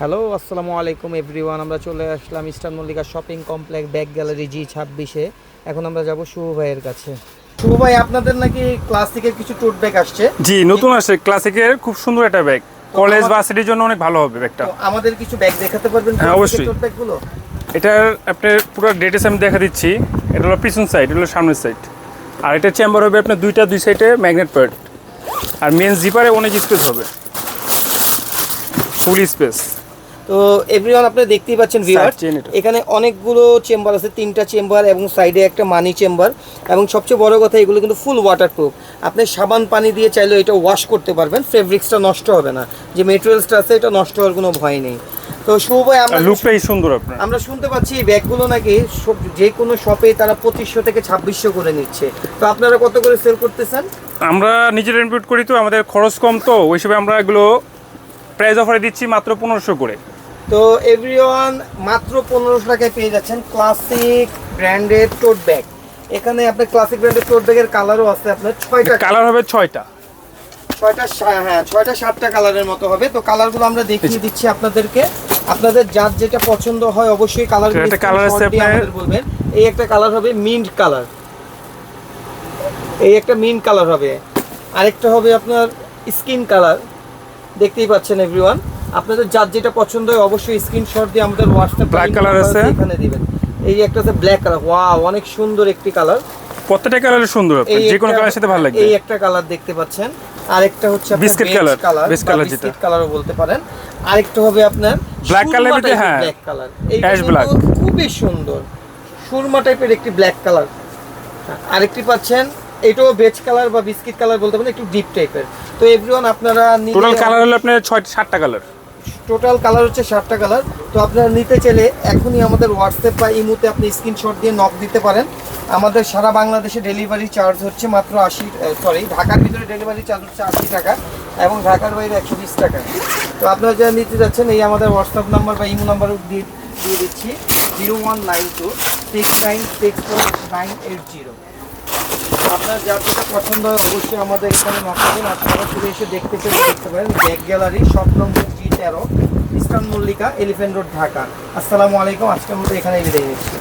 Hello, আসসালামু আলাইকুম everyone. আমরা চলে আসলাম Eastern Mallika Shopping Complex Bag Gallery G26-এ। এখন আমরা যাব শুভ ভাইয়ের কাছে। শুভ ভাই, আপনাদের নাকি ক্লাসিকের কিছু টোট ব্যাগ আসছে? জি, নতুন আসছে ক্লাসিকের খুব সুন্দর একটা ব্যাগ। কলেজ ভার্সিটির জন্য অনেক ভালো হবে ব্যাগটা। তো আমাদের কিছু ব্যাগ দেখাতে পারবেন? হ্যাঁ, অবশ্যই। টোট ব্যাগগুলো এটার আপনার পুরো ডিটেইলস আমি দেখা দিচ্ছি। এটা হলো পিছন সাইড, এটা হলো সামনের সাইড। আর এটা চেম্বার হবে আপনার দুই সাইডে ম্যাগনেট প্যাড। আর মেন জিপারে অনেক স্পেস হবে, ফুল স্পেস। তো এভরিওয়ান, আপনারা দেখতেই পাচ্ছেন ভিউয়ার, এখানে অনেকগুলো চেম্বার আছে, 3টা চেম্বার এবং সাইডে একটা মানি চেম্বার। এবং সবচেয়ে বড় কথা, এগুলো কিন্তু ফুল ওয়াটারপ্রুফ। আপনি সাবান পানি দিয়ে চাইলেও এটা ওয়াশ করতে পারবেন, ফেব্রিক্সটা নষ্ট হবে না। যে মেটেরিয়ালসটা আছে এটা নষ্ট হওয়ার কোনো ভয় নেই। তো শুভ ভাই, লুকটাই সুন্দর। আপনার আমরা শুনতে পাচ্ছি এই ব্যাগগুলো নাকি যে কোনো শপে তারা 2500 থেকে 2600 করে নিচ্ছে। তো আপনারা কত করে সেল করতেছেন? আমরা নিজেরা ইনপুট করি, তো আমাদের খরচ কম, তো ওই হিসেবে আমরা এগুলো প্রাইস অফারে দিচ্ছি মাত্র 1500 করে। তো এভরিওয়ান, মাত্র 1500 টাকায় পেয়ে যাচ্ছেন ক্লাসিক ব্র্যান্ডেড টোট ব্যাগ। এখানে আপনার ক্লাসিক ব্র্যান্ডেড টোট ব্যাগের কালারও আছে, আপনার 6টা কালার হবে 6টা। 7টা কালারের মতো হবে। তো কালারগুলো আমরা দেখিয়ে দিচ্ছি আপনাদেরকে। আপনাদের যার যেটা পছন্দ হয় অবশ্যই কালারগুলো আমাদের বলবেন। এই একটা কালার হবে মিন্ট কালার, এই একটা মিন্ট কালার হবে। আরেকটা হবে আপনার স্কিন কালার। দেখতেই পাচ্ছেন এভরিওয়ান, আপনাদের যার যেটা পছন্দ হয় অবশ্যই স্ক্রিনশট দিয়ে আমাদের হোয়াটসঅ্যাপ ব্ল্যাক কালার আছে, এখানে দিবেন। এই একটা আছে ব্ল্যাক কালার, ওয়াও অনেক সুন্দর একটি কালার। প্রত্যেকটা কালার সুন্দর, যে কোনো কালারের সাথে ভালো লাগবে। এই একটা কালার দেখতে পাচ্ছেন। আরেকটা হচ্ছে আপনার বিস্কিট কালার, বিস্কিট কালারও বলতে পারেন। আরেকটা হবে আপনার ব্ল্যাক কালার, হ্যাঁ ব্ল্যাক কালার, এই অ্যাশ ব্ল্যাক, খুবই সুন্দর সুরমা টাইপের একটি ব্ল্যাক কালার। আরেকটি পাচ্ছেন, এটাও বেজ কালার বা বিস্কিট কালার বলতে পারেন, একটু ডিপ টাইপের। তো এভরিওয়ান, আপনারা টোটাল কালার হলো আপনার 7টা কালার। টোটাল কালার হচ্ছে 7টা কালার। তো আপনারা নিতে চাইলে এখনই আমাদের হোয়াটসঅ্যাপ বা ইমোতে আপনি স্ক্রিনশট দিয়ে নক দিতে পারেন। আমাদের সারা বাংলাদেশে ডেলিভারি চার্জ হচ্ছে মাত্র ঢাকার ভিতরে ডেলিভারি চার্জ হচ্ছে 80 টাকা এবং ঢাকার বাইরে 120 টাকা। তো আপনারা যারা নিতে যাচ্ছেন, এই আমাদের হোয়াটসঅ্যাপ নাম্বার বা ইমো নাম্বারও দিয়ে দিচ্ছি, 0192696490। আপনার যার যেটা পছন্দ হয় অবশ্যই আমাদের এখানে নক করবেন। আপনারা শুধু এসে দেখতে পারেন bag gallery, shop number G13, eastern Mallika, elephant road, Dhaka. আসসালামু আলাইকুম, আজকের মতো এখানেই বিদায় নিচ্ছি।